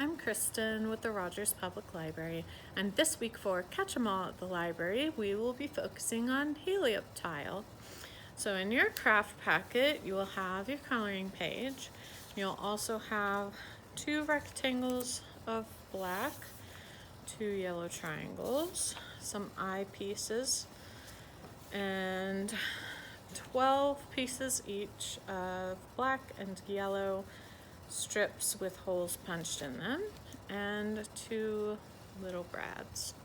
I'm Kristin with the Rogers Public Library, and this week for Catch 'em All at the Library, we will be focusing on Helioptile. So in your craft packet, you will have your coloring page. You'll also have 2 rectangles of black, 2 yellow triangles, some eye pieces, and 12 pieces each of black and yellow strips with holes punched in them, and 2 little brads.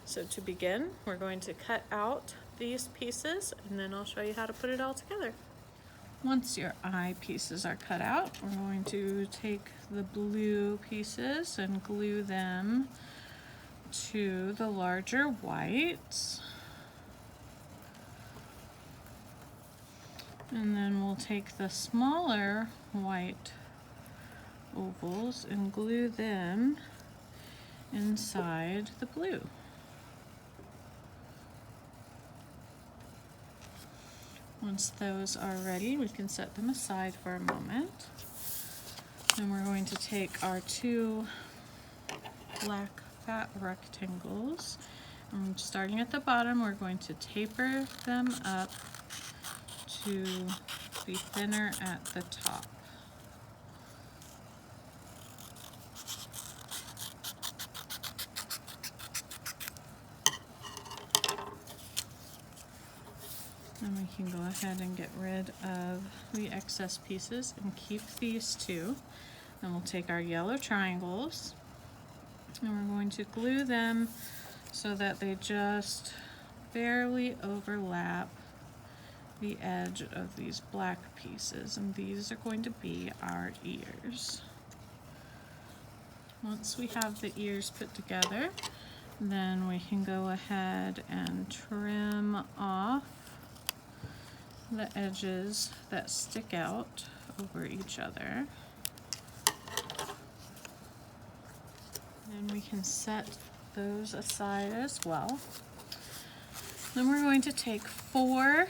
So to begin, we're going to cut out these pieces, and then I'll show you how to put it all together. Once your eye pieces are cut out, we're going to take the blue pieces and glue them to the larger whites. And then we'll take the smaller white ovals and glue them inside the blue. Once those are ready, we can set them aside for a moment. Then we're going to take our 2 black fat rectangles, and starting at the bottom, we're going to taper them up to be thinner at the top. Then we can go ahead and get rid of the excess pieces and keep these 2. Then we'll take our yellow triangles and we're going to glue them so that they just barely overlap the edge of these black pieces, and these are going to be our ears. Once we have the ears put together, then we can go ahead and trim off the edges that stick out over each other. And we can set those aside as well. Then we're going to take 4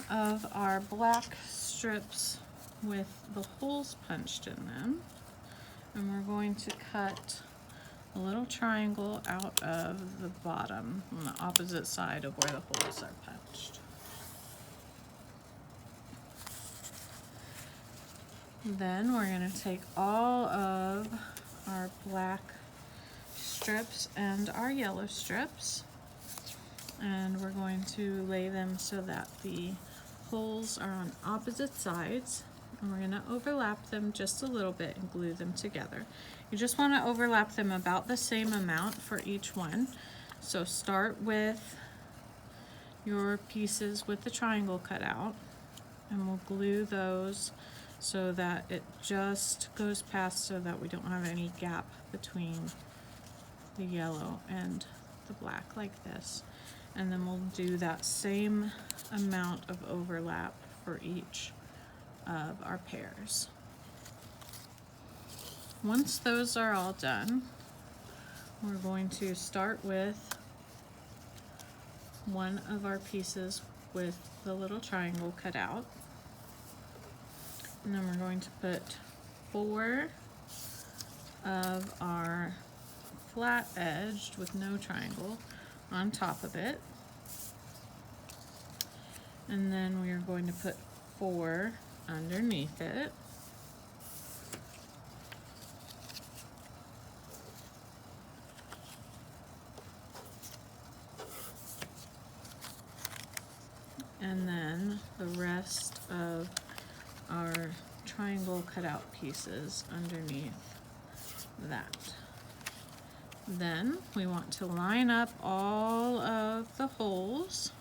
of our black strips with the holes punched in them, and we're going to cut a little triangle out of the bottom on the opposite side of where the holes are punched. Then we're going to take all of our black strips and our yellow strips, and we're going to lay them so that the holes are on opposite sides, and we're going to overlap them just a little bit and glue them together. You just want to overlap them about the same amount for each one. So start with your pieces with the triangle cut out, and we'll glue those so that it just goes past, so that we don't have any gap between the yellow and the black like this. And then we'll do that same amount of overlap for each of our pairs. Once those are all done, we're going to start with one of our pieces with the little triangle cut out. And then we're going to put 4 of our flat edged with no triangle on top of it. And then we are going to put 4 underneath it. And then the rest of our triangle cutout pieces underneath that. Then we want to line up all of the holes.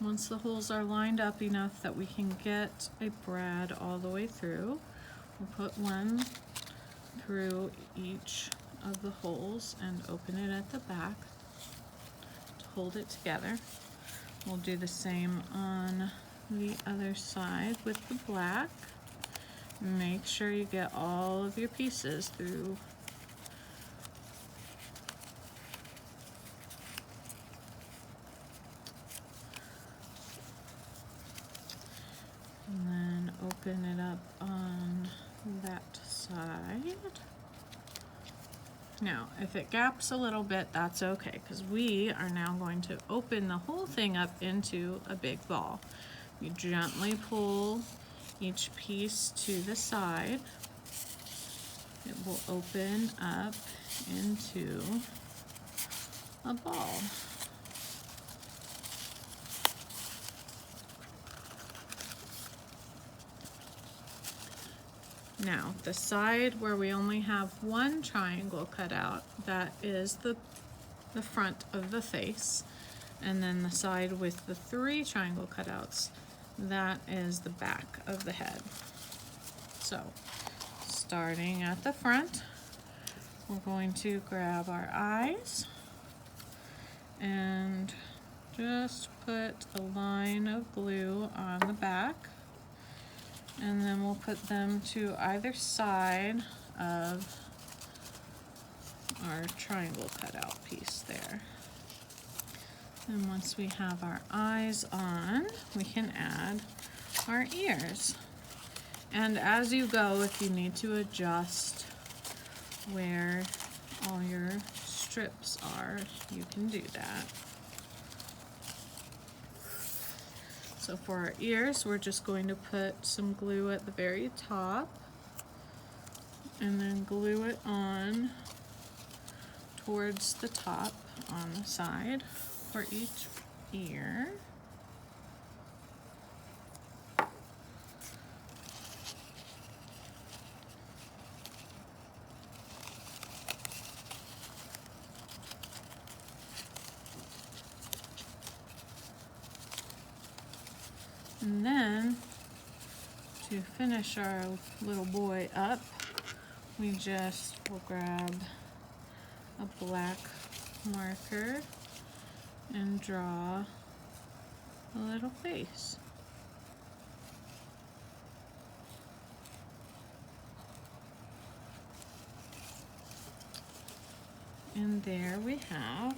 Once the holes are lined up enough that we can get a brad all the way through, we'll put one through each of the holes and open it at the back to hold it together. We'll do the same on the other side with the black. Make sure you get all of your pieces through. And open it up on that side. Now, if it gaps a little bit, that's okay, because we are now going to open the whole thing up into a big ball. You gently pull each piece to the side. It will open up into a ball. Now, the side where we only have one triangle cut out, that is the front of the face. And then the side with the 3 triangle cutouts, that is the back of the head. So, starting at the front, we're going to grab our eyes and just put a line of glue on the back. And then we'll put them to either side of our triangle cutout piece there. And once we have our eyes on, we can add our ears. And as you go, if you need to adjust where all your strips are, you can do that. So for our ears, we're just going to put some glue at the very top and then glue it on towards the top on the side for each ear. And then, to finish our little boy up, we just will grab a black marker and draw a little face. And there we have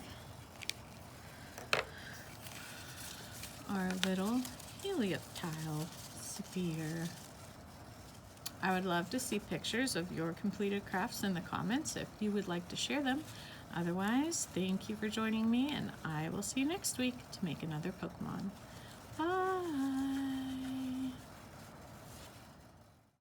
our little Helioptile sphere. I would love to see pictures of your completed crafts in the comments if you would like to share them. Otherwise, thank you for joining me, and I will see you next week to make another Pokemon.